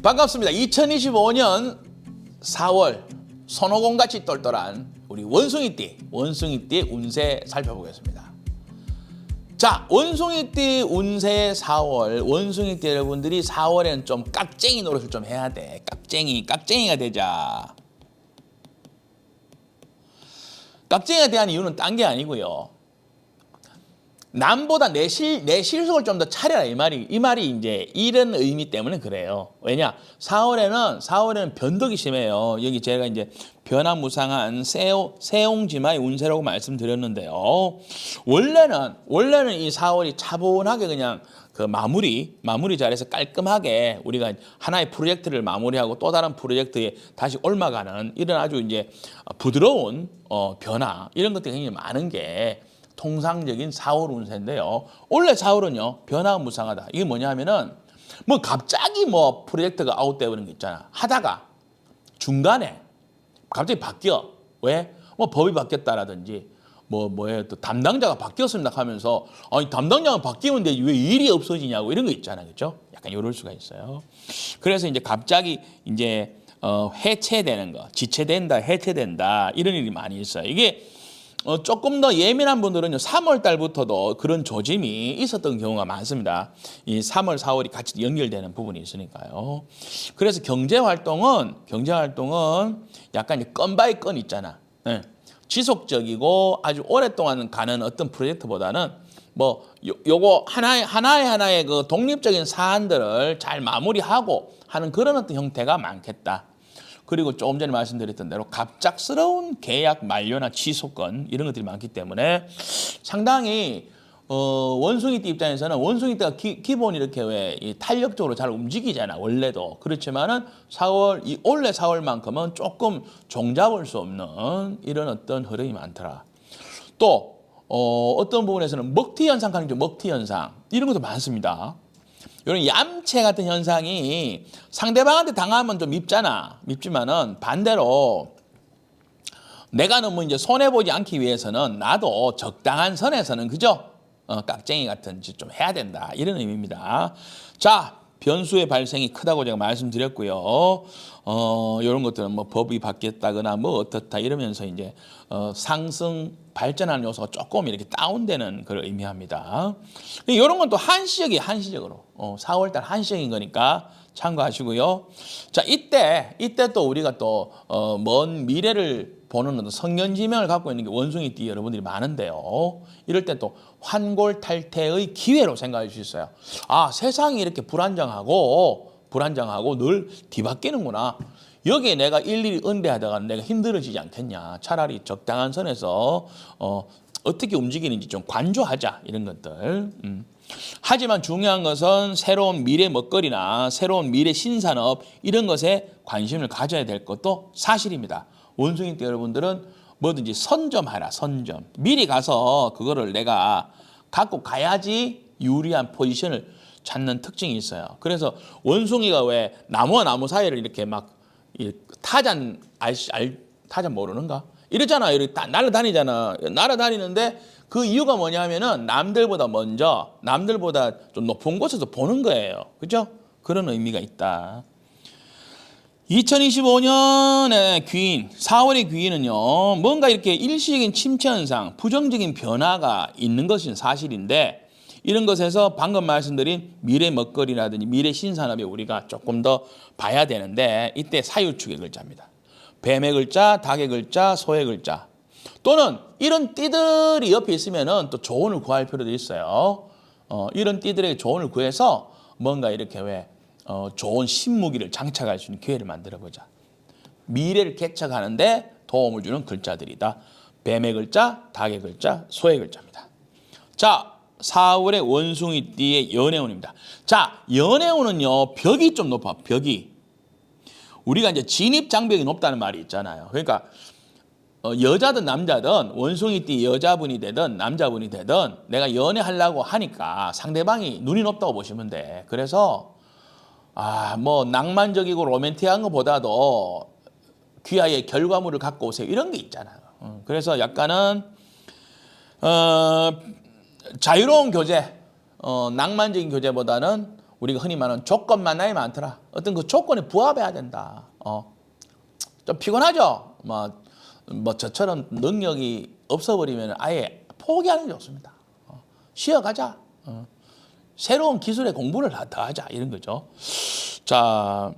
반갑습니다. 2025년 4월 손오공같이 똘똘한 우리 원숭이띠의 운세 살펴보겠습니다. 자, 원숭이띠 운세 4월, 원숭이띠 여러분들이 4월에는 좀 깍쟁이 노릇을 좀 해야 돼. 깍쟁이가 되자. 깍쟁이가 대한 이유는 딴 게 아니고요. 남보다 내 실속을 좀 더 차려라 이 말이 이제 이런 의미 때문에 그래요. 왜냐? 4월에는 변덕이 심해요. 여기 제가 이제 변화무쌍한 세옹지마의 운세라고 말씀드렸는데요. 원래는 이 4월이 차분하게 그냥 그 마무리 잘해서 깔끔하게 우리가 하나의 프로젝트를 마무리하고 또 다른 프로젝트에 다시 올라가는 이런 아주 이제 부드러운 변화 이런 것들이 굉장히 많은 게 통상적인 4월 운세인데요. 원래 4월은요 변화가 무쌍하다. 이게 뭐냐 하면은 뭐 갑자기 뭐 프로젝트가 아웃되는 거 있잖아. 하다가 중간에 갑자기 바뀌어. 왜? 뭐 법이 바뀌었다라든지 뭐에 또 담당자가 바뀌었습니다 하면서 아니 담당자가 바뀌는데 왜 일이 없어지냐고 이런 거 있잖아요. 그렇죠? 약간 이럴 수가 있어요. 그래서 이제 갑자기 이제 해체되는 거, 지체된다, 해체된다 이런 일이 많이 있어요. 이게 조금 더 예민한 분들은요, 3월 달부터도 그런 조짐이 있었던 경우가 많습니다. 이 3월, 4월이 같이 연결되는 부분이 있으니까요. 그래서 경제 활동은 약간 이제 건 바이 건 있잖아. 네. 지속적이고 아주 오랫동안 가는 어떤 프로젝트보다는 뭐 요거 하나의 그 독립적인 사안들을 잘 마무리하고 하는 그런 어떤 형태가 많겠다. 그리고 조금 전에 말씀드렸던 대로 갑작스러운 계약 만료나 취소건 이런 것들이 많기 때문에 상당히 원숭이띠 입장에서는 원숭이띠가 기본 이렇게 왜 탄력적으로 잘 움직이잖아 원래도. 그렇지만은 올해 4월만큼은 조금 종잡을 수 없는 이런 어떤 흐름이 많더라. 또 어떤 부분에서는 먹튀 현상 가능죠. 먹튀 현상 이런 것도 많습니다. 이런 얌체 같은 현상이 상대방한테 당하면 좀 밉지만은 반대로 내가 너무 이제 손해보지 않기 위해서는 나도 적당한 선에서는 그죠? 깍쟁이 같은 짓 좀 해야 된다. 이런 의미입니다. 자, 변수의 발생이 크다고 제가 말씀드렸고요. 이런 것들은 뭐 법이 바뀌었다거나 뭐 어떻다 이러면서 이제 상승 발전하는 요소가 조금 이렇게 다운되는 걸 의미합니다. 이런 건 또 한시적으로 4월달 한시적인 거니까 참고하시고요. 자, 이때 또 우리가 또 먼 미래를 보는 어떤 성견지명을 갖고 있는 게 원숭이띠 여러분들이 많은데요. 이럴 때 또 환골탈태의 기회로 생각할 수 있어요. 아, 세상이 이렇게 불안정하고 늘 뒤바뀌는구나. 여기에 내가 일일이 응대하다가 내가 힘들어지지 않겠냐. 차라리 적당한 선에서 어떻게 움직이는지 좀 관조하자. 이런 것들. 하지만 중요한 것은 새로운 미래 먹거리나 새로운 미래 신산업 이런 것에 관심을 가져야 될 것도 사실입니다. 원숭이띠 여러분들은 뭐든지 선점하라. 선점. 미리 가서 그거를 내가 갖고 가야지 유리한 포지션을 찾는 특징이 있어요. 그래서 원숭이가 왜 나무와 나무 사이를 이렇게 막 타잔 타잔 모르는가? 이러잖아. 이렇게 날아다니잖아. 날아다니는데 그 이유가 뭐냐면은 남들보다 좀 높은 곳에서 보는 거예요. 그죠? 그런 의미가 있다. 2025년의 귀인, 4월의 귀인은요, 뭔가 이렇게 일시적인 침체 현상, 부정적인 변화가 있는 것은 사실인데, 이런 것에서 방금 말씀드린 미래 먹거리라든지 미래 신산업에 우리가 조금 더 봐야 되는데, 이때 사유축의 글자입니다. 뱀의 글자, 닭의 글자, 소의 글자. 또는 이런 띠들이 옆에 있으면은 또 조언을 구할 필요도 있어요. 이런 띠들에게 조언을 구해서 뭔가 이렇게 좋은 신무기를 장착할 수 있는 기회를 만들어보자. 미래를 개척하는데 도움을 주는 글자들이다. 뱀의 글자, 닭의 글자, 소의 글자입니다. 자, 4월의 원숭이띠의 연애운입니다. 자, 연애운은요, 벽이 좀 높아, 벽이. 우리가 이제 진입장벽이 높다는 말이 있잖아요. 그러니까 여자든 남자든 원숭이띠 여자분이 되든 남자분이 되든 내가 연애하려고 하니까 상대방이 눈이 높다고 보시면 돼. 그래서 뭐 낭만적이고 로맨틱한 것보다도 귀하의 결과물을 갖고 오세요. 이런 게 있잖아요. 그래서 약간은 자유로운 교제, 낭만적인 교제보다는 우리가 흔히 말하는 조건 만남이 많더라. 어떤 그 조건에 부합해야 된다. 좀 피곤하죠. 뭐 저처럼 능력이 없어버리면 아예 포기하는 게 좋습니다. 쉬어가자. 새로운 기술의 공부를 더 하자. 이런 거죠. 자,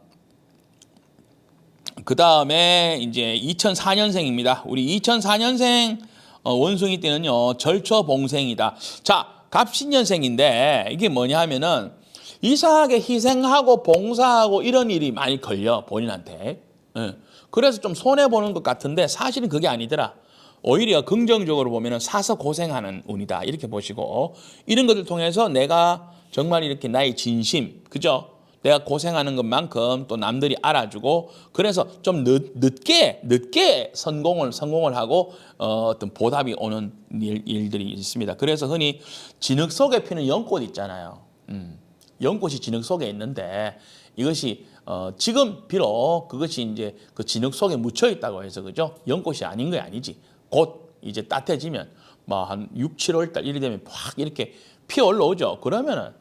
그 다음에 이제 2004년생입니다. 우리 2004년생 원숭이 띠는요, 절초봉생이다. 자, 갑신년생인데 이게 뭐냐 하면은 이상하게 희생하고 봉사하고 이런 일이 많이 걸려, 본인한테. 그래서 좀 손해보는 것 같은데 사실은 그게 아니더라. 오히려 긍정적으로 보면은 사서 고생하는 운이다. 이렇게 보시고, 이런 것을 통해서 내가 정말 이렇게 나의 진심, 그죠? 내가 고생하는 것만큼 또 남들이 알아주고, 그래서 좀 늦게 성공을 하고 어떤 보답이 오는 일들이 있습니다. 그래서 흔히 진흙 속에 피는 연꽃 있잖아요. 연꽃이 진흙 속에 있는데 이것이 지금 비록 그것이 이제 그 진흙 속에 묻혀 있다고 해서 그죠? 연꽃이 아닌 게 아니지. 곧 이제 따뜻해지면 뭐 한 6, 7월 달 이렇게 되면 확 이렇게 피어 올라오죠. 그러면은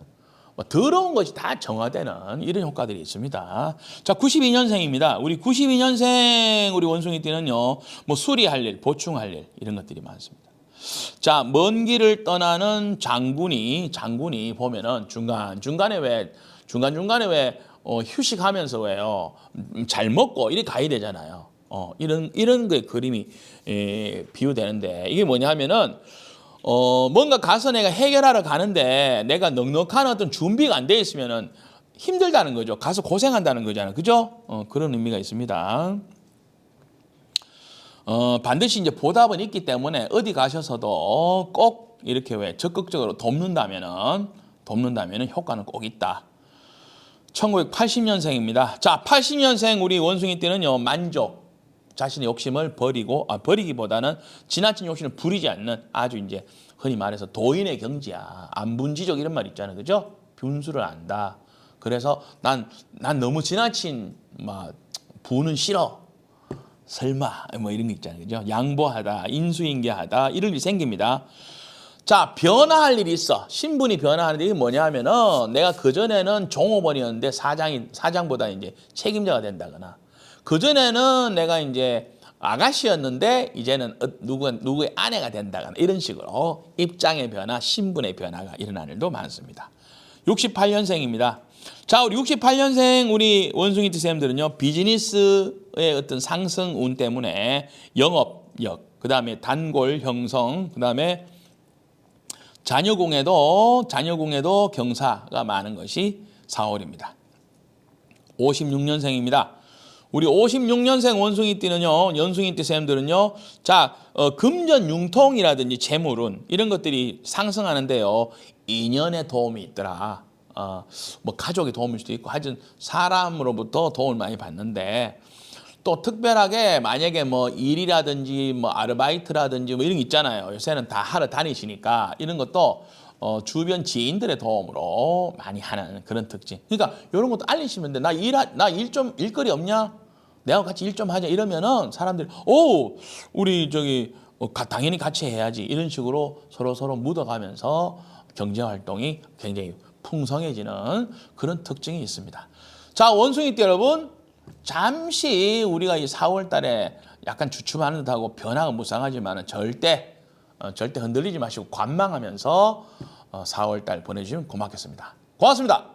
뭐 더러운 것이 다 정화되는 이런 효과들이 있습니다. 자, 92년생입니다. 우리 92년생 우리 원숭이 띠는요, 뭐 수리할 일, 보충할 일 이런 것들이 많습니다. 자, 먼 길을 떠나는 장군이 보면은 중간중간에 왜 휴식하면서 왜요? 잘 먹고 이렇게 가야 되잖아요. 이런 그 그림이 비유되는데 이게 뭐냐 하면은 뭔가 가서 내가 해결하러 가는데 내가 넉넉한 어떤 준비가 안 돼 있으면은 힘들다는 거죠. 가서 고생한다는 거잖아요. 그죠? 그런 의미가 있습니다. 반드시 이제 보답은 있기 때문에 어디 가셔서도 꼭 이렇게 왜 적극적으로 돕는다면은 효과는 꼭 있다. 1980년생입니다. 자, 80년생 우리 원숭이 띠는요, 만족. 자신의 욕심을 버리기보다는 지나친 욕심을 부리지 않는 아주 이제 흔히 말해서 도인의 경지야. 안분지족 이런 말 있잖아요. 그죠? 분수를 안다. 그래서 난 너무 지나친 부는 싫어. 설마 뭐 이런 거 있잖아요. 그죠? 양보하다, 인수인계하다 이런 일이 생깁니다. 자, 변화할 일이 있어. 신분이 변화하는데 이게 뭐냐 하면은 내가 그전에는 종업원이었는데 사장보다 이제 책임자가 된다거나, 그전에는 내가 이제 아가씨였는데 이제는 누구의 아내가 된다거나 이런 식으로 입장의 변화, 신분의 변화가 일어나는 일도 많습니다. 68년생입니다. 자, 우리 68년생 우리 원숭이 띠 쌤들은요, 비즈니스의 어떤 상승운 때문에 영업력, 그 다음에 단골 형성, 그 다음에 자녀궁에도 경사가 많은 것이 4월입니다. 56년생입니다. 우리 56년생 원숭이 띠는요, 연숭이 띠 쌤들은요, 자, 금전 융통이라든지 재물운 이런 것들이 상승하는데요, 인연의 도움이 있더라. 뭐 가족의 도움일 수도 있고, 하여튼 사람으로부터 도움을 많이 받는데, 또 특별하게 만약에 뭐 일이라든지 뭐 아르바이트라든지 뭐 이런 거 있잖아요. 요새는 다 하러 다니시니까 이런 것도 주변 지인들의 도움으로 많이 하는 그런 특징. 그러니까 이런 것도 알리시면 돼. 나 일거리 없냐? 내가 같이 일 좀 하자. 이러면은 사람들이 우리 당연히 같이 해야지. 이런 식으로 서로 묻어가면서 경제 활동이 굉장히 풍성해지는 그런 특징이 있습니다. 자, 원숭이띠 여러분, 잠시 우리가 이 4월 달에 약간 주춤하는 듯하고 변화가 무쌍하지만은 절대 흔들리지 마시고 관망하면서 4월 달 보내주시면 고맙겠습니다. 고맙습니다.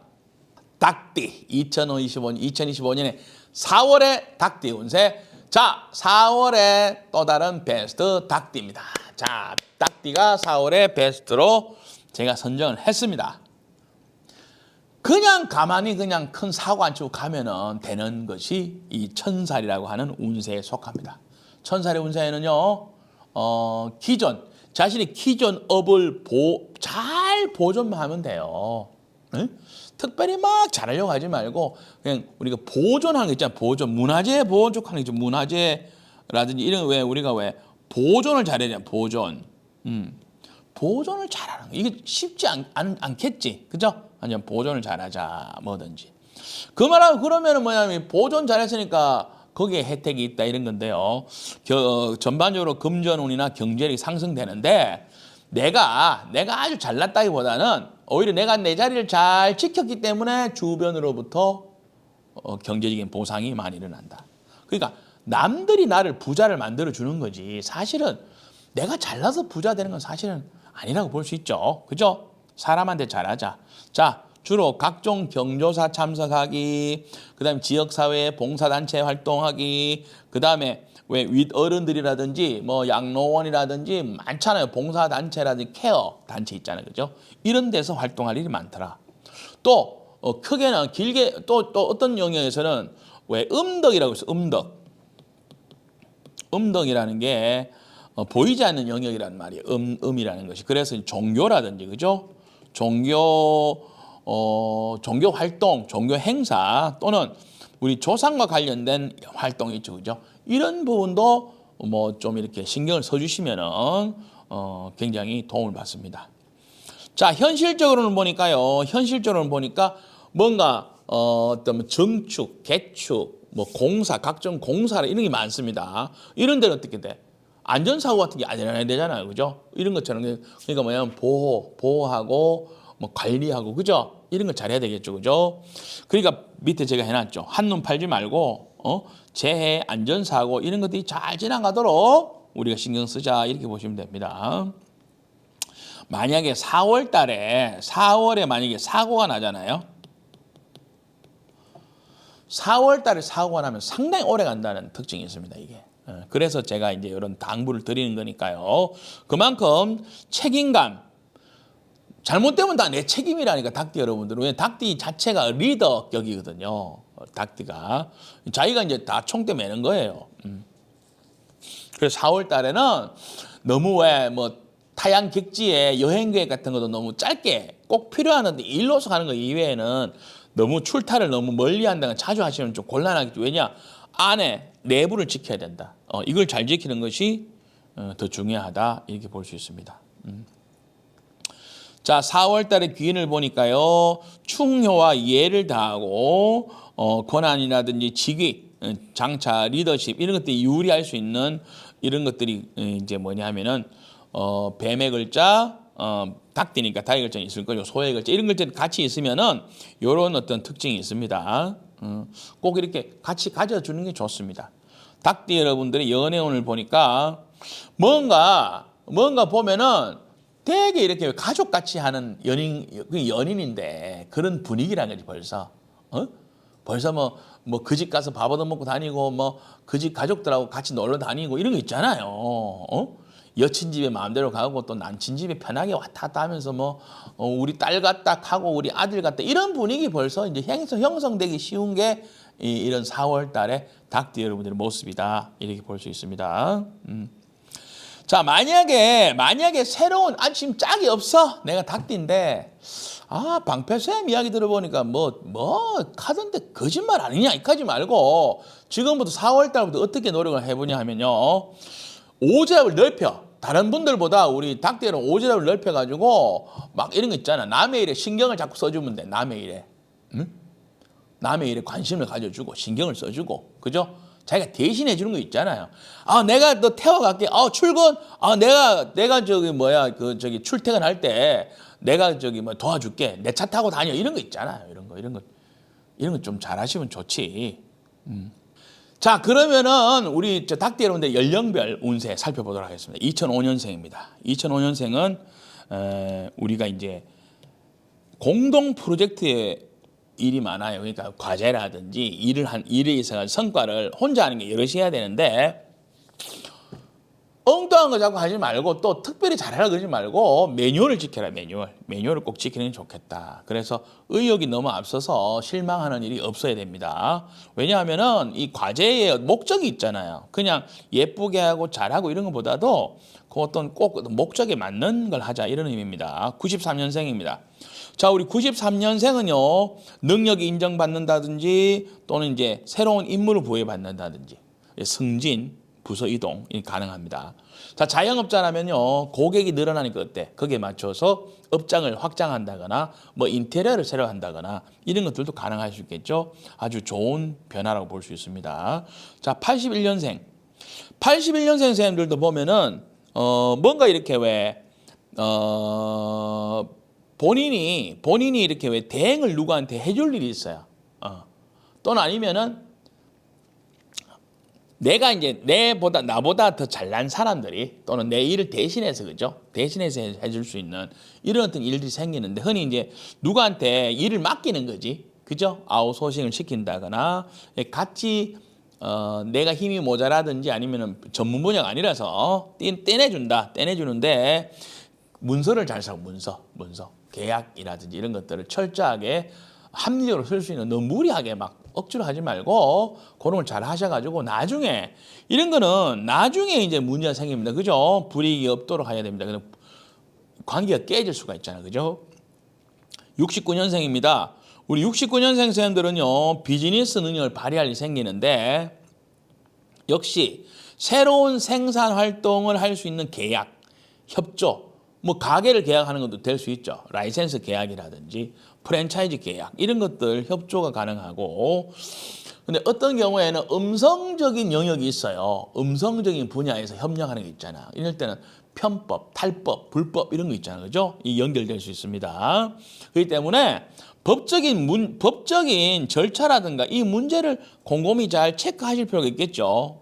닭띠 2025년에 4월의 닭띠 운세. 자, 4월의 또 다른 베스트 닭띠입니다. 자, 닭띠가 4월의 베스트로 제가 선정을 했습니다. 그냥 가만히 그냥 큰 사고 안 치고 가면은 되는 것이 이 천살이라고 하는 운세에 속합니다. 천살의 운세에는요, 자신이 기존 업을 잘 보존만 하면 돼요. 응? 특별히 막 잘하려고 하지 말고 그냥 우리가 보존하는 거 있잖아요. 문화재 보존하는 게 있죠. 문화재라든지 이런 우리가 보존을 잘해야 돼요. 보존을 잘하는 거. 이게 쉽지 않겠지. 그죠? 아니면 보존을 잘하자 뭐든지. 그 말하고 그러면은 뭐냐면 보존 잘했으니까 거기에 혜택이 있다 이런 건데요. 전반적으로 금전운이나 경제력이 상승되는데 내가 아주 잘났다기보다는 오히려 내가 내 자리를 잘 지켰기 때문에 주변으로부터 경제적인 보상이 많이 일어난다. 그러니까 남들이 나를 부자를 만들어 주는 거지 사실은 내가 잘나서 부자 되는 건 사실은 아니라고 볼 수 있죠. 그죠? 사람한테 잘하자. 자, 주로 각종 경조사 참석하기, 그다음에 지역사회 봉사단체 활동하기, 그다음에 왜 윗어른들이라든지 뭐 양로원이라든지 많잖아요. 봉사단체라든지 케어 단체 있잖아요. 그죠? 이런 데서 활동할 일이 많더라. 또 크게는 길게 또 어떤 영역에서는 왜 음덕이라고 있어. 음덕이라는 게 보이지 않는 영역이란 말이에요. 음이라는 것이. 그래서 종교라든지 그죠? 종교 활동, 종교 행사 또는 우리 조상과 관련된 활동이 있죠. 그죠? 이런 부분도 뭐 좀 이렇게 신경을 써주시면은 굉장히 도움을 받습니다. 자, 현실적으로는 보니까 뭔가 어떤 증축, 개축, 뭐 공사, 각종 공사 이런 게 많습니다. 이런 데는 어떻게 돼? 안전사고 같은 게 안 일어나야 되잖아요. 그죠? 이런 것처럼 그러니까 뭐냐면 보호하고 뭐 관리하고 그죠? 이런 걸 잘해야 되겠죠. 그죠? 그러니까 밑에 제가 해놨죠. 한눈 팔지 말고 재해, 안전사고 이런 것들이 잘 지나가도록 우리가 신경 쓰자 이렇게 보시면 됩니다. 만약에 4월에 만약에 사고가 나잖아요. 4월 달에 사고가 나면 상당히 오래 간다는 특징이 있습니다. 이게. 그래서 제가 이제 이런 당부를 드리는 거니까요. 그만큼 책임감, 잘못되면 다 내 책임이라니까 닭띠 여러분들. 왜 닭띠 자체가 리더격이거든요. 닭띠가 자기가 이제 다 총대 매는 거예요. 그래서 4월 달에는 너무 왜 뭐 타양 객지에 여행 계획 같은 것도 너무 짧게 꼭 필요하는데 일로서 가는 거 이외에는 너무 출타를 너무 멀리 한다거나 자주 하시면 좀 곤란하겠죠. 왜냐? 안에 내부를 지켜야 된다. 이걸 잘 지키는 것이 더 중요하다. 이렇게 볼 수 있습니다. 자, 4월 달에 귀인을 보니까요. 충효와 예를 다하고 권한이라든지 직위, 장차, 리더십 이런 것들이 유리할 수 있는 이런 것들이 이제 뭐냐 하면은 뱀의 글자, 닭띠니까 닭의 글자는 있을 거죠. 소의 글자 이런 글자들 같이 있으면은 이런 어떤 특징이 있습니다. 꼭 이렇게 같이 가져주는 게 좋습니다. 닭띠 여러분들의 연애운을 보니까 뭔가 보면은 되게 이렇게 가족같이 하는 연인인데 그런 분위기라는 거지 벌써. 벌써 뭐 그 집 가서 밥 얻어먹고 다니고 뭐 그 집 가족들하고 같이 놀러 다니고 이런 거 있잖아요. 여친 집에 마음대로 가고 또 남친 집에 편하게 왔다 갔다 하면서 뭐 우리 딸 같다 하고 우리 아들 같다 이런 분위기 벌써 이제 형성되기 쉬운 게 이런 4월 달에 닭띠 여러분들의 모습이다 이렇게 볼 수 있습니다. 자, 만약에 새로운 지금 짝이 없어. 내가 닭띠인데 방패쌤 이야기 들어보니까 뭐 카던데 거짓말 아니냐 이까지 말고 지금부터 4월 달부터 어떻게 노력을 해보냐 하면요. 오지랖을 넓혀. 다른 분들보다 우리 닭띠는 오지랖을 넓혀가지고 막 이런 거 있잖아. 남의 일에 신경을 자꾸 써주면 돼. 남의 일에. 남의 일에 관심을 가져주고 신경을 써주고. 그죠? 자기가 대신해 주는 거 있잖아요. 내가 너 태워갈게. 출근. 내가 출퇴근할 때 내가 도와줄게. 내 차 타고 다녀. 이런 거 있잖아요. 이런 거 좀 잘하시면 좋지. 자, 그러면은 우리 닭띠 여러분들 연령별 운세 살펴보도록 하겠습니다. 2005년생입니다. 2005년생은 우리가 이제 공동 프로젝트에 일이 많아요. 그러니까 과제라든지 일에 있어서 성과를 혼자 하는 게 여럿이 해야 되는데 엉뚱한 거 자꾸 하지 말고 또 특별히 잘하라 그러지 말고 매뉴얼을 지켜라. 매뉴얼을 꼭 지키는 게 좋겠다. 그래서 의욕이 너무 앞서서 실망하는 일이 없어야 됩니다. 왜냐하면은 이 과제의 목적이 있잖아요. 그냥 예쁘게 하고 잘하고 이런 것보다도 그 어떤 꼭 목적에 맞는 걸 하자 이런 의미입니다. 93년생입니다. 자, 우리 93년생은요 능력이 인정받는다든지 또는 이제 새로운 임무를 부여받는다든지 승진 부서 이동 가능합니다. 자, 자영업자라면요 고객이 늘어나니까 어때? 거기에 맞춰서 업장을 확장한다거나 뭐 인테리어를 새로 한다거나 이런 것들도 가능할 수 있겠죠. 아주 좋은 변화라고 볼 수 있습니다. 자, 81년생 선생님들도 보면은 뭔가 이렇게 왜 본인이 이렇게 왜 대행을 누구한테 해줄 일이 있어요. 또는 아니면은 내가 이제 나보다 더 잘난 사람들이 또는 내 일을 대신해서 그죠? 대신해서 해줄 수 있는 이런 어떤 일들이 생기는데 흔히 이제 누구한테 일을 맡기는 거지. 그죠? 아웃소싱을 시킨다거나 같이 내가 힘이 모자라든지 아니면은 전문 분야가 아니라서 떼내주는데 문서를 잘 쓰고 문서 계약이라든지 이런 것들을 철저하게 합리적으로 쓸 수 있는 너무 무리하게 막 억지로 하지 말고 그런 걸 잘 하셔가지고 나중에 이런 거는 나중에 이제 문제가 생깁니다. 그죠? 불이익이 없도록 해야 됩니다. 그럼 관계가 깨질 수가 있잖아요. 그죠? 69년생입니다. 우리 69년생 사람들은요 비즈니스 능력을 발휘할 일이 생기는데 역시 새로운 생산 활동을 할 수 있는 계약, 협조, 뭐 가게를 계약하는 것도 될 수 있죠. 라이센스 계약이라든지 프랜차이즈 계약 이런 것들 협조가 가능하고 근데 어떤 경우에는 음성적인 영역이 있어요. 음성적인 분야에서 협력하는 게 있잖아. 이럴 때는 편법, 탈법, 불법 이런 거 있잖아요. 그죠? 이 연결될 수 있습니다. 그렇기 때문에 법적인 절차라든가 이 문제를 곰곰이 잘 체크하실 필요가 있겠죠.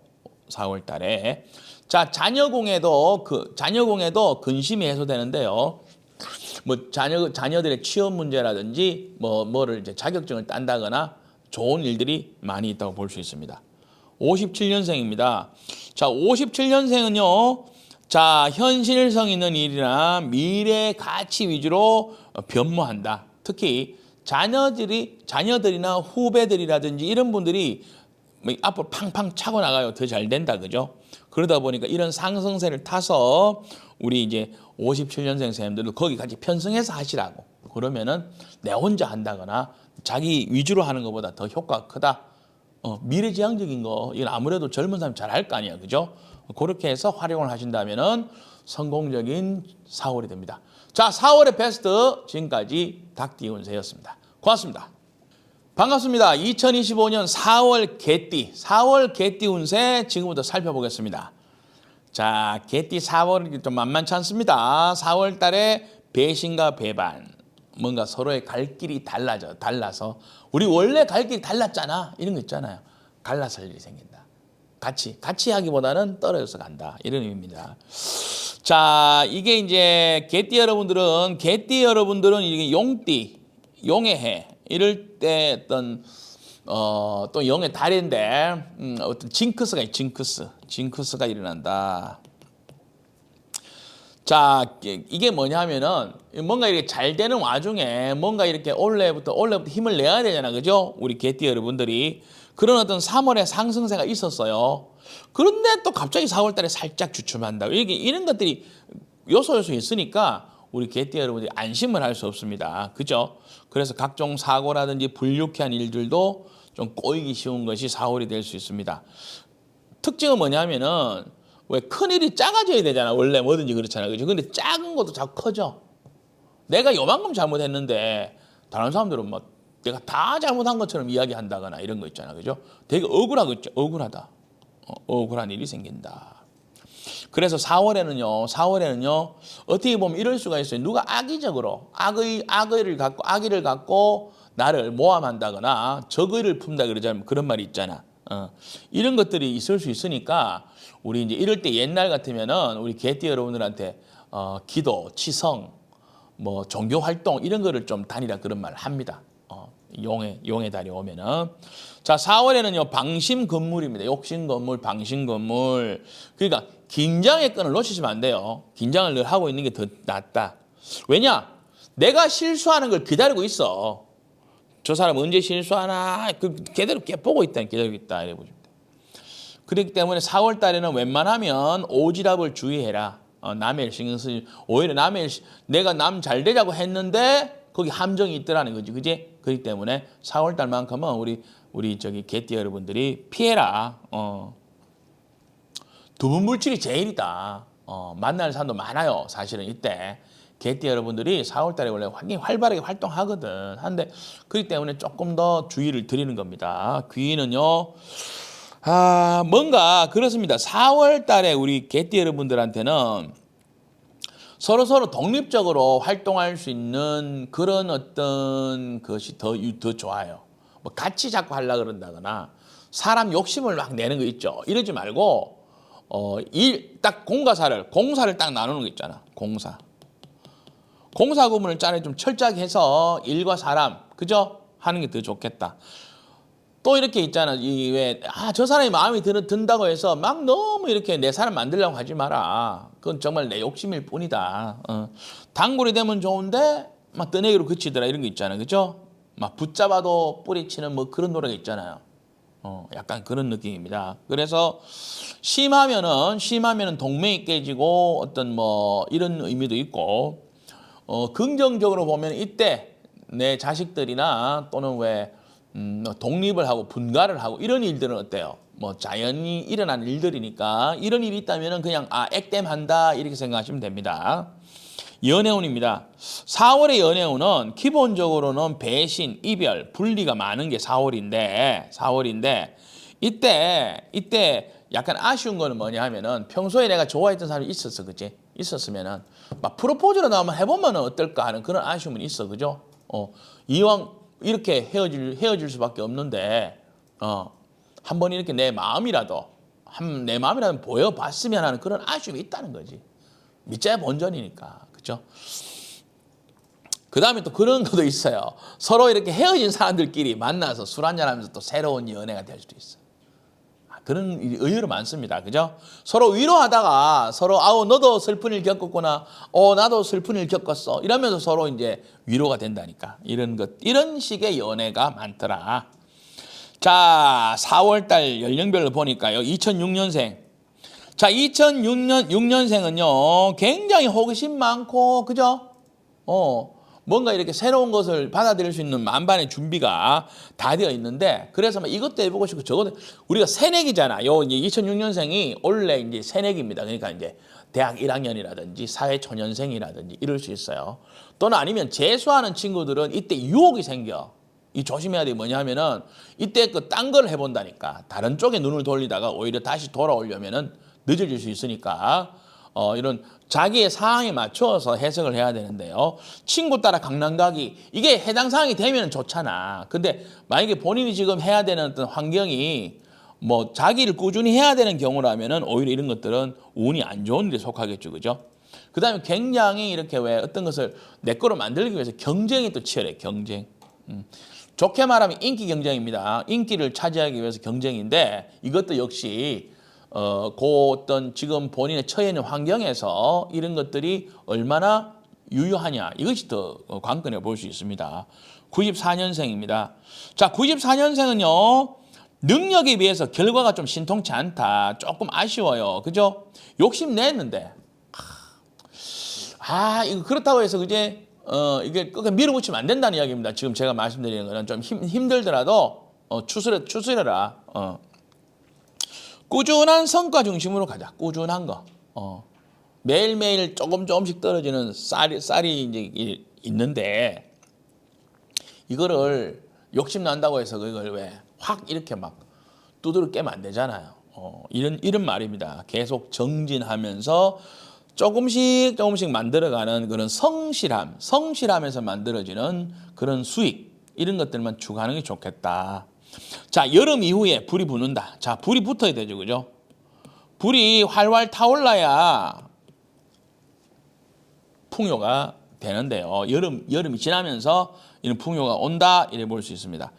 4월 달에. 자, 자녀공에도 근심이 해소되는데요. 뭐 자녀들의 취업 문제라든지 뭐를 이제 자격증을 딴다거나 좋은 일들이 많이 있다고 볼 수 있습니다. 57년생입니다. 자, 57년생은요. 자, 현실성 있는 일이나 미래 가치 위주로 변모한다. 특히 자녀들이나 후배들이라든지 이런 분들이 뭐 앞으로 팡팡 차고 나가요. 더 잘 된다. 그죠? 그러다 보니까 이런 상승세를 타서 우리 이제 57년생 선생님들도 거기 같이 편성해서 하시라고. 그러면은 내 혼자 한다거나 자기 위주로 하는 것보다 더 효과가 크다. 미래지향적인 거 이건 아무래도 젊은 사람이 잘 할 거 아니야. 그죠? 그렇게 해서 활용을 하신다면은 성공적인 4월이 됩니다. 자, 4월의 베스트 지금까지 닭띠 운세였습니다. 고맙습니다. 반갑습니다. 2025년 4월 개띠 운세 지금부터 살펴보겠습니다. 자, 개띠 4월이 좀 만만치 않습니다. 4월 달에 배신과 배반, 뭔가 서로의 갈 길이 달라서 우리 원래 갈 길이 달랐잖아. 이런 거 있잖아요. 갈라설 일이 생긴다. 같이 하기보다는 떨어져서 간다. 이런 의미입니다. 자, 이게 이제 개띠 여러분들은 이게 용의 해 이럴 때 어떤 또 용의 달인데 어떤 징크스가 징크스가 일어난다. 자, 이게 뭐냐면은 뭔가 이렇게 잘 되는 와중에 뭔가 이렇게 올해부터 힘을 내야 되잖아. 그죠? 우리 개띠 여러분들이 그런 어떤 3월에 상승세가 있었어요. 그런데 또 갑자기 4월 달에 살짝 주춤한다. 이런 것들이 요소 있으니까 우리 개띠 여러분들이 안심을 할 수 없습니다. 그죠? 그래서 각종 사고라든지 불유쾌한 일들도 좀 꼬이기 쉬운 것이 4월이 될 수 있습니다. 특징은 뭐냐면은 왜 큰일이 작아져야 되잖아. 원래 뭐든지 그렇잖아. 그죠? 근데 작은 것도 자꾸 커져. 내가 요만큼 잘못했는데 다른 사람들은 막 내가 다 잘못한 것처럼 이야기한다거나 이런 거 있잖아. 그죠? 되게 억울하다. 억울한 일이 생긴다. 그래서 4월에는요, 어떻게 보면 이럴 수가 있어요. 누가 악의적으로, 악의를 갖고 나를 모함한다거나 적의를 품다 그러잖아요. 그런 말이 있잖아. 이런 것들이 있을 수 있으니까 우리 이제 이럴 때 옛날 같으면은 우리 개띠 여러분들한테 기도, 치성, 뭐 종교 활동 이런 거를 좀 다니라 그런 말을 합니다. 용의 달이 오면은. 자, 4월에는요, 방심건물입니다. 욕심건물, 방심건물. 그러니까 긴장의 끈을 놓치시면 안 돼요. 긴장을 늘 하고 있는 게 더 낫다. 왜냐? 내가 실수하는 걸 기다리고 있어. 저 사람 언제 실수하나? 걔대로 보고 있다. 기다리고 있다. 이래 보십니다. 그렇기 때문에 4월 달에는 웬만하면 오지랖을 주의해라. 남의 일 신경 쓰지. 오히려 내가 남 잘 되자고 했는데 거기 함정이 있더라는 거지. 그지? 그렇기 때문에 4월 달만큼은 우리 개띠 여러분들이 피해라. 두분 물질이 제일이다. 만날 사람도 많아요. 사실은 이때. 개띠 여러분들이 4월 달에 원래 굉장히 활발하게 활동하거든. 한데 그렇기 때문에 조금 더 주의를 드리는 겁니다. 귀는요. 뭔가 그렇습니다. 4월 달에 우리 개띠 여러분들한테는 서로 독립적으로 활동할 수 있는 그런 어떤 것이 더 좋아요. 뭐 같이 자꾸 하려고 그런다거나 사람 욕심을 막 내는 거 있죠. 이러지 말고 딱 공사를 딱 나누는 거 있잖아. 공사 구분을 짜내 좀 철저하게 해서 일과 사람 그죠? 하는 게 더 좋겠다. 또 이렇게 있잖아. 저 사람이 마음에 든다고 해서 막 너무 이렇게 내 사람 만들려고 하지 마라. 그건 정말 내 욕심일 뿐이다. 단골이 되면 좋은데 막 떠내기로 그치더라 이런 거 있잖아. 그죠? 막 붙잡아도 뿌리치는 뭐 그런 노래가 있잖아요. 약간 그런 느낌입니다. 그래서 심하면은 동맹이 깨지고 어떤 뭐 이런 의미도 있고 긍정적으로 보면 이때 내 자식들이나 또는 독립을 하고 분가를 하고 이런 일들은 어때요? 뭐 자연히 일어난 일들이니까 이런 일이 있다면은 그냥 액땜한다 이렇게 생각하시면 됩니다. 연애운입니다. 4월의 연애운은 기본적으로는 배신, 이별, 분리가 많은 게 4월인데 이때 약간 아쉬운 거는 뭐냐 하면은 평소에 내가 좋아했던 사람이 있었어, 그치? 있었으면은 막 프로포즈로 나오면 해보면 어떨까 하는 그런 아쉬움은 있어, 그죠? 이왕 이렇게 헤어질 수밖에 없는데 한번 이렇게 내 마음이라도 보여봤으면 하는 그런 아쉬움이 있다는 거지. 밑자야 본전이니까. 그죠? 그 다음에 또 그런 것도 있어요. 서로 이렇게 헤어진 사람들끼리 만나서 술 한잔하면서 또 새로운 연애가 될 수도 있어. 그런 일이 의외로 많습니다. 그죠? 서로 위로하다가 서로 너도 슬픈 일 겪었구나. 나도 슬픈 일 겪었어. 이러면서 서로 이제 위로가 된다니까. 이런 식의 연애가 많더라. 자, 4월달 연령별로 보니까요. 2006년생. 자, 2006년생은요. 굉장히 호기심 많고, 그죠? 뭔가 이렇게 새로운 것을 받아들일 수 있는 만반의 준비가 다 되어 있는데, 그래서 막 이것도 해보고 싶고, 저것도, 우리가 새내기잖아. 이제 2006년생이 원래 이제 새내기입니다. 그러니까 이제 대학 1학년이라든지 사회초년생이라든지 이럴 수 있어요. 또는 아니면 재수하는 친구들은 이때 유혹이 생겨. 이 조심해야 돼. 뭐냐 하면은 이때 딴 걸 해본다니까. 다른 쪽에 눈을 돌리다가 오히려 다시 돌아오려면은 늦어질 수 있으니까 이런 자기의 상황에 맞춰서 해석을 해야 되는데요. 친구 따라 강남 가기 이게 해당 사항이 되면 좋잖아. 근데 만약에 본인이 지금 해야 되는 어떤 환경이 뭐 자기를 꾸준히 해야 되는 경우라면은 오히려 이런 것들은 운이 안 좋은 일에 속하겠죠. 그죠? 그다음에 굉장히 이렇게 어떤 것을 내 거로 만들기 위해서 경쟁이 또 치열해. 경쟁. 좋게 말하면 인기 경쟁입니다. 인기를 차지하기 위해서 경쟁인데 이것도 역시 어떤 지금 본인의 처해 있는 환경에서 이런 것들이 얼마나 유효하냐 이것이 더 관건이라고 볼 수 있습니다. 94년생입니다. 자, 94년생은요. 능력에 비해서 결과가 좀 신통치 않다. 조금 아쉬워요. 그죠? 욕심냈는데 이거 그렇다고 해서 이게 끝까지 밀어붙이면 안 된다는 이야기입니다. 지금 제가 말씀드리는 거는 좀 힘들더라도 추스려라. 꾸준한 성과 중심으로 가자. 꾸준한 거. 매일매일 조금씩 떨어지는 쌀이 이제 있는데 이거를 욕심 난다고 해서 그걸 확 이렇게 막 두드러 깨면 안 되잖아요. 이런 말입니다. 계속 정진하면서 조금씩 만들어가는 그런 성실함에서 만들어지는 그런 수익 이런 것들만 추구하는 게 좋겠다. 자, 여름 이후에 불이 붙는다. 자, 불이 붙어야 되죠. 그죠? 불이 활활 타올라야 풍요가 되는데요. 여름이 지나면서 이런 풍요가 온다. 이래 볼 수 있습니다.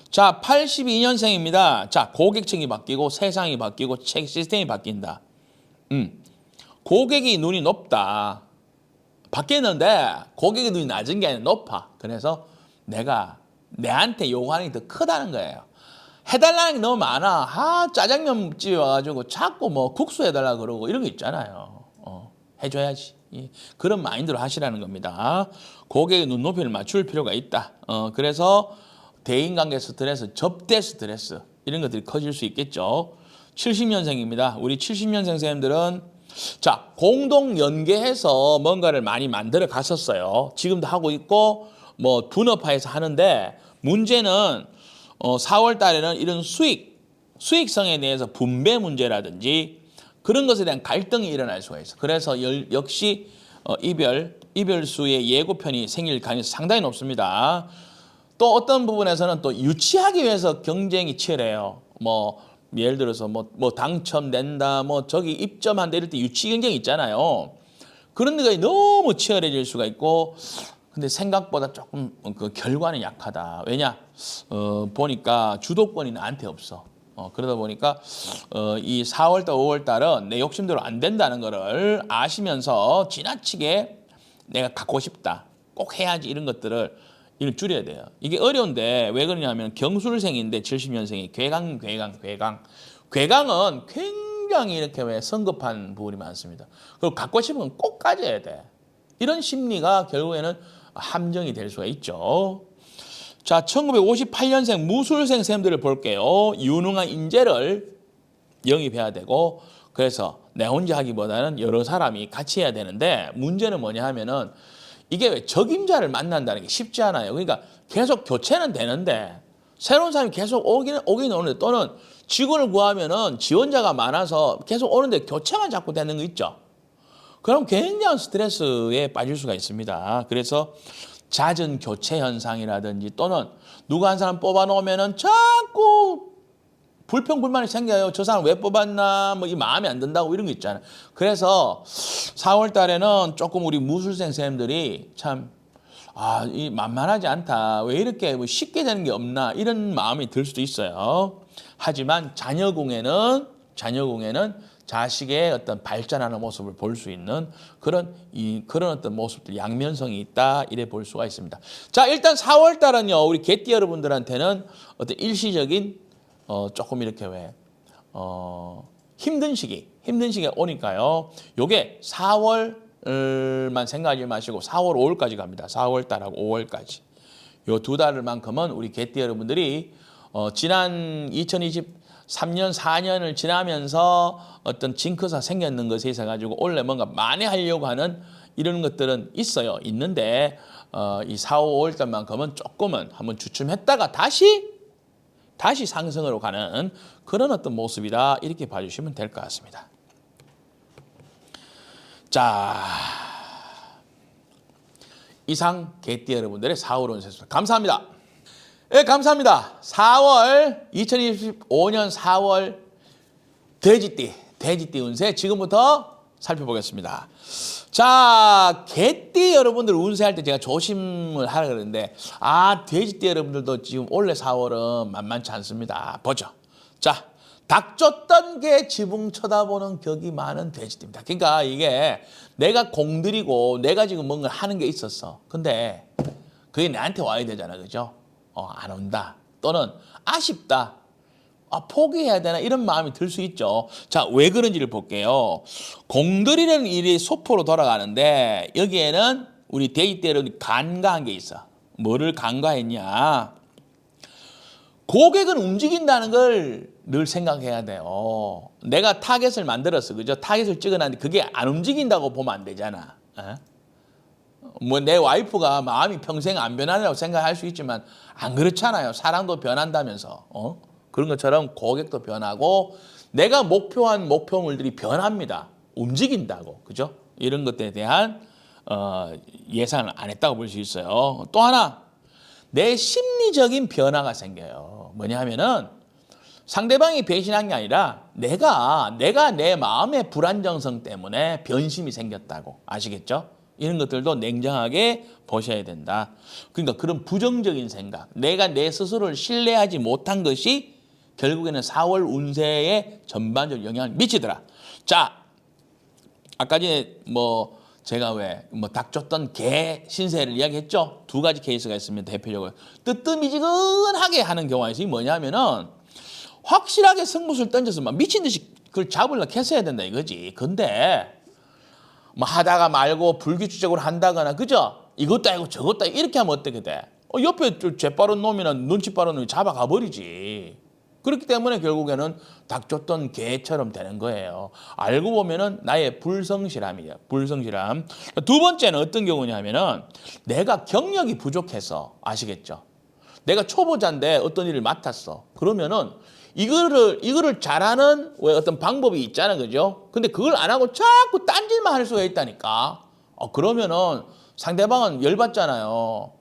자, 82년생입니다. 자, 고객층이 바뀌고 세상이 바뀌고 책 시스템이 바뀐다. 고객이 눈이 높다. 바뀌었는데 고객의 눈이 낮은 게 아니라 높아. 그래서 내한테 요구하는 게 더 크다는 거예요. 해달라는 게 너무 많아. 짜장면집에 와가지고 자꾸 뭐 국수 해달라 그러고 이런 거 있잖아요. 해줘야지. 그런 마인드로 하시라는 겁니다. 고객의 눈높이를 맞출 필요가 있다. 그래서 대인관계 스트레스, 접대 스트레스 이런 것들이 커질 수 있겠죠. 70년생입니다. 우리 70년생 선생님들은 자, 공동 연계해서 뭔가를 많이 만들어 갔었어요. 지금도 하고 있고 뭐 분업화해서 하는데 문제는 4월 달에는 이런 수익성에 대해서 분배 문제라든지 그런 것에 대한 갈등이 일어날 수가 있어. 그래서 역시 이별수의 예고편이 생길 가능성이 상당히 높습니다. 또 어떤 부분에서는 또 유치하기 위해서 경쟁이 치열해요. 뭐 예를 들어서 뭐 당첨된다, 뭐 저기 입점한다 이럴 때 유치 경쟁이 있잖아요. 그런 데가 너무 치열해질 수가 있고, 근데 생각보다 조금 그 결과는 약하다. 왜냐? 보니까 주도권이 나한테 없어. 그러다 보니까 이 4월달, 5월달은 내 욕심대로 안 된다는 거를 아시면서 지나치게 내가 갖고 싶다, 꼭 해야지 이런 것들을 이걸 줄여야 돼요. 이게 어려운데 왜 그러냐면 경술생인데 70년생이 괴강은 굉장히 이렇게 왜 성급한 부분이 많습니다. 그리고 갖고 싶은 건 꼭 가져야 돼. 이런 심리가 결국에는 함정이 될 수가 있죠. 자, 1958년생 무술생 쌤들을 볼게요. 유능한 인재를 영입해야 되고, 그래서 내 혼자 하기보다는 여러 사람이 같이 해야 되는데, 문제는 뭐냐 하면은 이게 왜 적임자를 만난다는 게 쉽지 않아요. 그러니까 계속 교체는 되는데 새로운 사람이 계속 오긴 오는데, 또는 직원을 구하면은 지원자가 많아서 계속 오는데 교체만 자꾸 되는 거 있죠. 그럼 굉장한 스트레스에 빠질 수가 있습니다. 그래서 잦은 교체 현상이라든지, 또는 누가 한 사람 뽑아놓으면은 자꾸 불평불만이 생겨요. 저 사람 왜 뽑았나, 뭐 이 마음에 안 든다고 이런 거 있잖아요. 그래서 4월 달에는 조금 우리 무술생 선생님들이 참, 이 만만하지 않다. 왜 이렇게 뭐 쉽게 되는 게 없나, 이런 마음이 들 수도 있어요. 하지만 자녀궁에는 자식의 어떤 발전하는 모습을 볼 수 있는 그런 어떤 모습들, 양면성이 있다, 이래 볼 수가 있습니다. 자, 일단 4월 달은요, 우리 개띠 여러분들한테는 어떤 일시적인 조금 이렇게 힘든 시기가 오니까요. 요게 4월만 생각하지 마시고 4월, 5월까지 갑니다. 4월 달하고 5월까지. 요 두 달만큼은 우리 개띠 여러분들이 지난 2023년, 4년을 지나면서 어떤 징크스가 생겼는 것에 있어 가지고 원래 뭔가 만회하려고 하는 이런 것들은 있는데 이 4, 5월 달만큼은 조금은 한번 주춤했다가 다시 상승으로 가는 그런 어떤 모습이다, 이렇게 봐주시면 될 것 같습니다. 자, 이상 개띠 여러분들의 4월 운세였습니다. 감사합니다. 네, 감사합니다. 2025년 4월 돼지띠 운세 지금부터 살펴보겠습니다. 자, 개띠 여러분들 운세할 때 제가 조심을 하라 그러는데, 돼지띠 여러분들도 지금 올해 4월은 만만치 않습니다. 보죠. 자, 닥쳤던 개 지붕 쳐다보는 격이 많은 돼지띠입니다. 그러니까 이게 내가 공들이고 내가 지금 뭔가 하는 게 있었어. 근데 그게 나한테 와야 되잖아. 그죠? 안 온다. 또는 아쉽다. 포기해야 되나, 이런 마음이 들 수 있죠. 자, 왜 그런지를 볼게요. 공들이는 일이 소포로 돌아가는데 여기에는 우리 데이터를 간과한 게 있어. 뭐를 간과했냐? 고객은 움직인다는 걸 늘 생각해야 돼요. 내가 타겟을 만들었어. 그죠? 타겟을 찍어놨는데 그게 안 움직인다고 보면 안 되잖아. 뭐 내 와이프가 마음이 평생 안 변하려고 생각할 수 있지만 안 그렇잖아요. 사람도 변한다면서. 그런 것처럼 고객도 변하고 내가 목표한 목표물들이 변합니다. 움직인다고. 그죠? 이런 것들에 대한 예상을 안 했다고 볼 수 있어요. 또 하나, 내 심리적인 변화가 생겨요. 뭐냐 하면은 상대방이 배신한 게 아니라 내가 내 마음의 불안정성 때문에 변심이 생겼다고. 아시겠죠? 이런 것들도 냉정하게 보셔야 된다. 그러니까 그런 부정적인 생각, 내가 내 스스로를 신뢰하지 못한 것이 결국에는 4월 운세에 전반적으로 영향을 미치더라. 자, 아까 전에 제가 닥쳤던 개 신세를 이야기했죠. 두 가지 케이스가 있으면 대표적으로 뜨뜻미지근하게 하는 경우가 있어요. 뭐냐면은 확실하게 승부수를 던져서 막 미친 듯이 그걸 잡으려고 했어야 된다 이거지. 근데 하다가 말고 불규칙적으로 한다거나, 그죠? 이것도 아니고 저것도 아니고 이렇게 하면 어떻게 돼? 옆에 재빠른 놈이나 눈치 빠른 놈이 잡아가 버리지. 그렇기 때문에 결국에는 닥쳤던 개처럼 되는 거예요. 알고 보면은 나의 불성실함이에요. 불성실함. 두 번째는 어떤 경우냐면은 내가 경력이 부족해서, 아시겠죠? 내가 초보자인데 어떤 일을 맡았어. 그러면은 이거를 잘하는 어떤 방법이 있잖아, 그죠? 근데 그걸 안 하고 자꾸 딴짓만 할 수가 있다니까. 그러면은 상대방은 열받잖아요.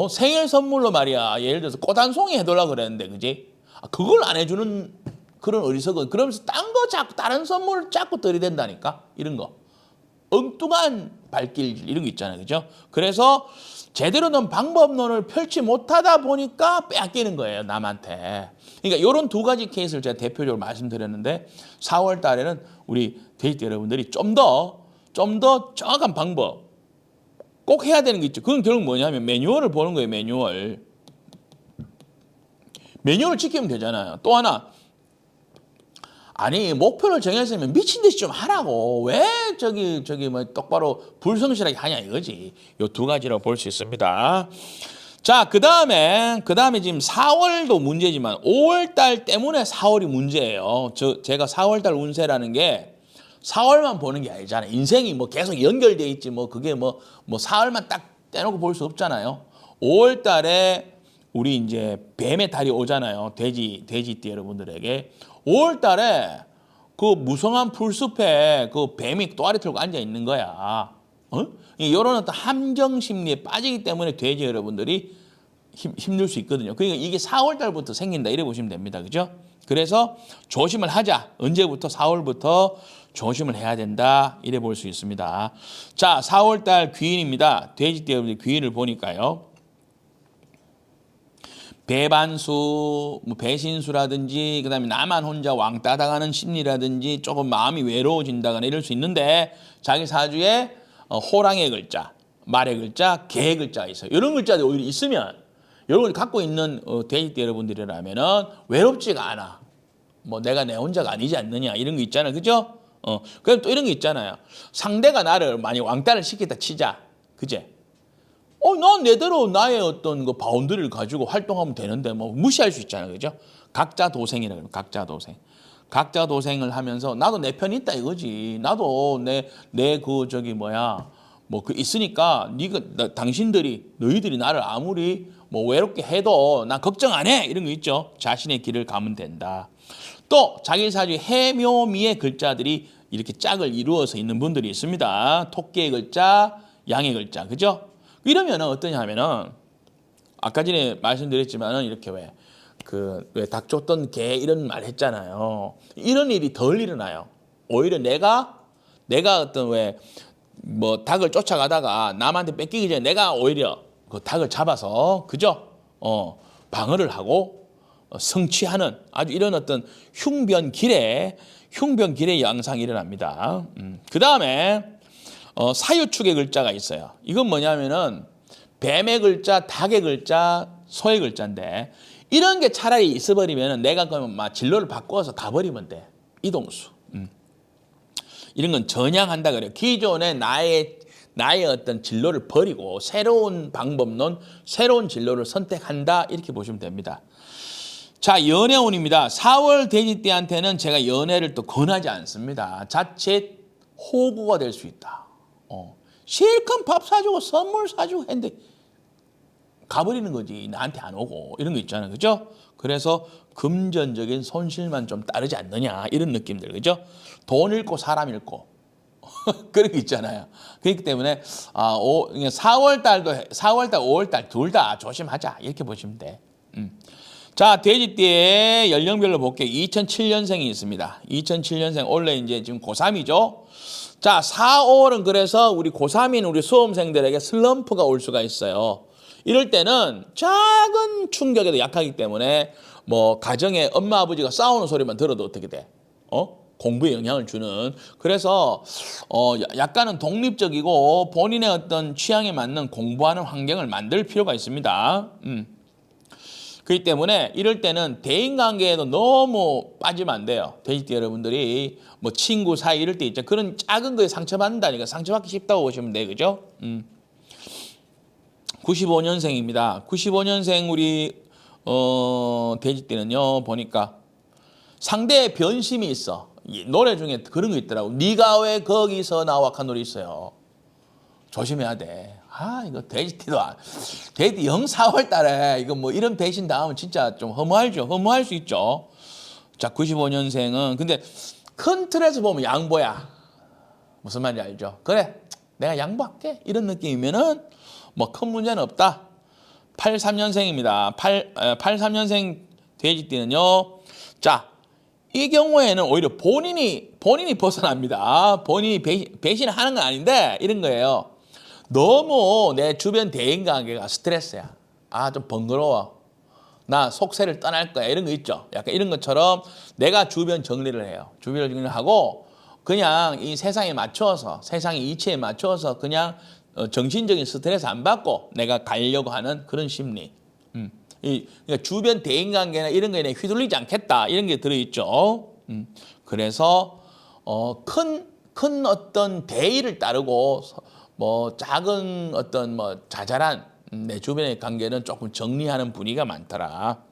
생일 선물로 말이야. 예를 들어서 꽃 한 송이 해달라고 그랬는데, 그지? 그걸 안 해주는 그런 어리석은. 그러면서 딴 거 자꾸, 다른 선물 자꾸 들이댄다니까? 이런 거. 엉뚱한 발길, 이런 거 있잖아요. 그죠? 그래서 제대로 된 방법론을 펼치 못하다 보니까 빼앗기는 거예요. 남한테. 그러니까 이런 두 가지 케이스를 제가 대표적으로 말씀드렸는데 4월 달에는 우리 데이트 여러분들이 좀 더 정확한 방법 꼭 해야 되는 게 있죠. 그건 결국 뭐냐면 매뉴얼을 보는 거예요. 매뉴얼을 지키면 되잖아요. 또 하나, 아니 목표를 정했으면 미친 듯이 좀 하라고. 왜 저기 뭐 똑바로 불성실하게 하냐 이거지. 요 두 가지로 볼 수 있습니다. 자, 그다음에 지금 4월도 문제지만 5월 달 때문에 4월이 문제예요. 제가 4월 달 운세라는 게 4월만 보는 게 아니잖아요. 인생이 뭐 계속 연결돼 있지 뭐 그게 뭐 4월만 딱 떼놓고 볼 수 없잖아요. 5월 달에 우리 이제 뱀의 달이 오잖아요. 돼지띠 여러분들에게 5월 달에 그 무성한 풀숲에 그 뱀이 또아리 틀고 앉아 있는 거야. 이런 어떤 함정 심리에 빠지기 때문에 돼지 여러분들이 힘들 수 있거든요. 그러니까 이게 4월 달부터 생긴다 이래 보시면 됩니다. 그죠? 그래서 조심을 하자. 언제부터? 4월부터 조심을 해야 된다. 이래 볼 수 있습니다. 자, 4월 달 귀인입니다. 돼지띠 여러분들 귀인을 보니까요. 배반수, 뭐 배신수라든지 그다음에 나만 혼자 왕따 당하는 심리라든지 조금 마음이 외로워진다거나 이럴 수 있는데 자기 사주에 호랑이의 글자, 말의 글자, 개의 글자가 있어요. 이런 글자들이 오히려 있으면 여러분이 갖고 있는 데이트 여러분들이라면은 외롭지가 않아. 뭐 내가 내 혼자가 아니지 않느냐 이런 거 있잖아요. 그죠? 그럼 또 이런 게 있잖아요. 상대가 나를 많이 왕따를 시켰다 치자. 그제? 난 내대로 나의 어떤 그 바운드리를 가지고 활동하면 되는데 뭐 무시할 수 있잖아요. 그죠? 각자 도생이라고 해요. 각자 도생. 각자 도생을 하면서 나도 내 편이 있다 이거지. 나도 내 그 저기 뭐야 뭐 그 있으니까 너희들이 나를 아무리 뭐 외롭게 해도 난 걱정 안 해. 이런 거 있죠. 자신의 길을 가면 된다. 또 자기 사주 해묘미의 글자들이 이렇게 짝을 이루어서 있는 분들이 있습니다. 토끼의 글자, 양의 글자. 그죠? 이러면 어떠냐 하면은 아까 전에 말씀드렸지만은 이렇게 왜 닭 쫓던 개 이런 말 했잖아요. 이런 일이 덜 일어나요. 오히려 내가 어떤 뭐 닭을 쫓아가다가 남한테 뺏기기 전에 내가 오히려 그 닭을 잡아서 그죠? 방어를 하고 성취하는 아주 이런 어떤 흉변길의 양상이 일어납니다. 그 다음에 사유축의 글자가 있어요. 이건 뭐냐면은 뱀의 글자, 닭의 글자, 소의 글자인데 이런 게 차라리 있어버리면 내가 그러면 막 진로를 바꿔서 가버리면 돼. 이동수. 이런 건 전향한다 그래요. 기존의 나의 어떤 진로를 버리고 새로운 방법론, 새로운 진로를 선택한다 이렇게 보시면 됩니다. 자, 연애운입니다. 4월 돼지띠한테는 제가 연애를 또 권하지 않습니다. 자칫 호구가 될 수 있다. 실컷 밥 사주고 선물 사주고 했는데 가버리는 거지. 나한테 안 오고 이런 거 있잖아요. 그죠? 그래서 금전적인 손실만 좀 따르지 않느냐 이런 느낌들. 그죠? 돈 잃고 사람 잃고 그런 게 있잖아요. 그렇기 때문에 4월 달, 5월 달 둘 다 조심하자 이렇게 보시면 돼. 자, 돼지띠의 연령별로 볼게요. 2007년생이 있습니다. 2007년생 원래 이제 지금 고3이죠. 자, 4, 5월은 그래서 우리 고3인 우리 수험생들에게 슬럼프가 올 수가 있어요. 이럴 때는 작은 충격에도 약하기 때문에 뭐 가정에 엄마 아버지가 싸우는 소리만 들어도 어떻게 돼? 공부에 영향을 주는. 그래서 약간은 독립적이고 본인의 어떤 취향에 맞는 공부하는 환경을 만들 필요가 있습니다. 그렇기 때문에 이럴 때는 대인관계에도 너무 빠지면 안 돼요. 돼지띠 여러분들이 뭐 친구 사이 이럴 때 있죠. 그런 작은 거에 상처받는다니까 상처받기 쉽다고 보시면 돼요. 그죠? 95년생입니다. 95년생 우리 돼지띠는요. 보니까 상대의 변심이 있어. 노래 중에 그런 거 있더라고. 네가 왜 거기서 나와 한 노래 있어요. 조심해야 돼. 이거 돼지띠도 돼지띠 4월 달에 이거 뭐 이런 배신 당하면 진짜 좀 허무하죠. 허무할 수 있죠. 자, 95년생은 근데 큰 틀에서 보면 양보야. 무슨 말인지 알죠? 그래. 내가 양보할게. 이런 느낌이면은 뭐 큰 문제는 없다. 83년생입니다. 83년생 돼지띠는요. 자, 이 경우에는 오히려 본인이 벗어납니다. 본인이 배신을 하는 건 아닌데 이런 거예요. 너무 내 주변 대인관계가 스트레스야. 아, 좀 번거로워. 나 속세를 떠날 거야. 이런 거 있죠. 약간 이런 것처럼 내가 주변 정리를 해요. 주변 정리를 하고 그냥 이 세상에 맞춰서 세상의 이치에 맞춰서 그냥 정신적인 스트레스 안 받고 내가 가려고 하는 그런 심리. 그러니까 주변 대인관계나 이런 거에 휘둘리지 않겠다. 이런 게 들어있죠. 그래서 큰 어떤 대의를 따르고 뭐 작은 어떤 뭐 자잘한 내 주변의 관계는 조금 정리하는 분위기가 많더라.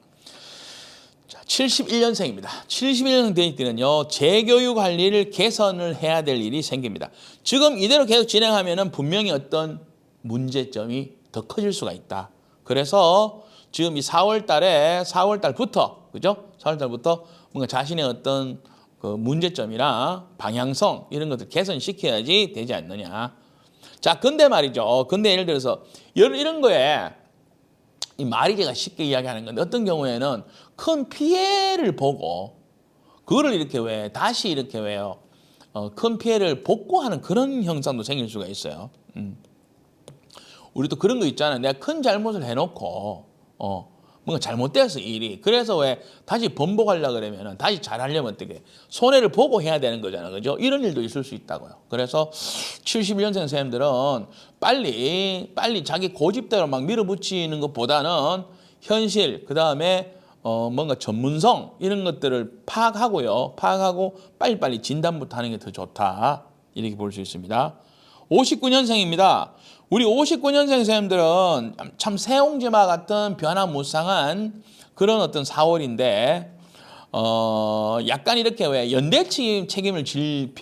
자, 71년생입니다. 71년생 돼지띠는요. 재교육 관리를 개선을 해야 될 일이 생깁니다. 지금 이대로 계속 진행하면은 분명히 어떤 문제점이 더 커질 수가 있다. 그래서 지금 이 4월 달부터 그죠? 4월 달부터 뭔가 자신의 어떤 그 문제점이나 방향성 이런 것들 개선시켜야지 되지 않느냐. 자, 근데 말이죠. 근데 예를 들어서 이런 거에 이 말이 제가 쉽게 이야기하는 건데 어떤 경우에는 큰 피해를 보고 그거를 이렇게 다시 이렇게 왜요? 큰 피해를 복구하는 그런 형상도 생길 수가 있어요. 우리도 그런 거 있잖아요. 내가 큰 잘못을 해놓고 뭔가 잘못되어서 일이 그래서 다시 번복하려고 그러면은 다시 잘하려면 어떻게 손해를 보고 해야 되는 거잖아요. 그죠? 이런 일도 있을 수 있다고요. 그래서 71년생 선생님들은 빨리 자기 고집대로 막 밀어붙이는 것보다는 현실 그다음에 뭔가 전문성 이런 것들을 파악하고 빨리빨리 진단부터 하는 게 더 좋다. 이렇게 볼 수 있습니다. 59년생입니다. 우리 59년생 선생님들은 참 새옹지마 같은 변화무쌍한 그런 어떤 4월인데 약간 이렇게 연대 책임을 질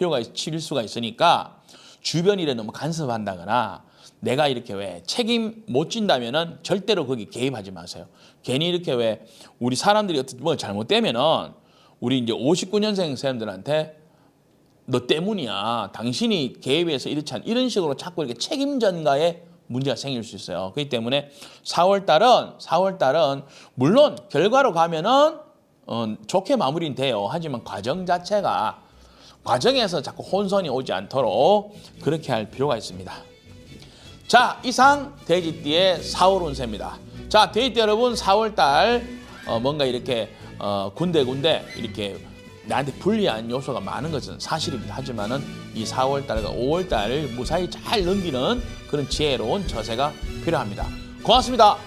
수가 있으니까 주변 일에 너무 간섭한다거나 내가 이렇게 책임 못 진다면은 절대로 거기 개입하지 마세요. 괜히 이렇게 우리 사람들이 어떻게 뭐 잘못되면은 우리 이제 59년생 선생님들한테 너 때문이야. 당신이 개입해서 이렇지 않 이런 식으로 자꾸 이렇게 책임 전가에 문제가 생길 수 있어요. 그렇기 때문에 4월 달은 물론 결과로 가면은 좋게 마무리는 돼요. 하지만 과정에서 자꾸 혼선이 오지 않도록 그렇게 할 필요가 있습니다. 자, 이상 돼지띠의 4월 운세입니다. 자, 돼지띠 여러분 4월 달 뭔가 이렇게 군데군데 이렇게 나한테 불리한 요소가 많은 것은 사실입니다. 하지만은 이 4월 달과 5월 달을 무사히 잘 넘기는 그런 지혜로운 처세가 필요합니다. 고맙습니다.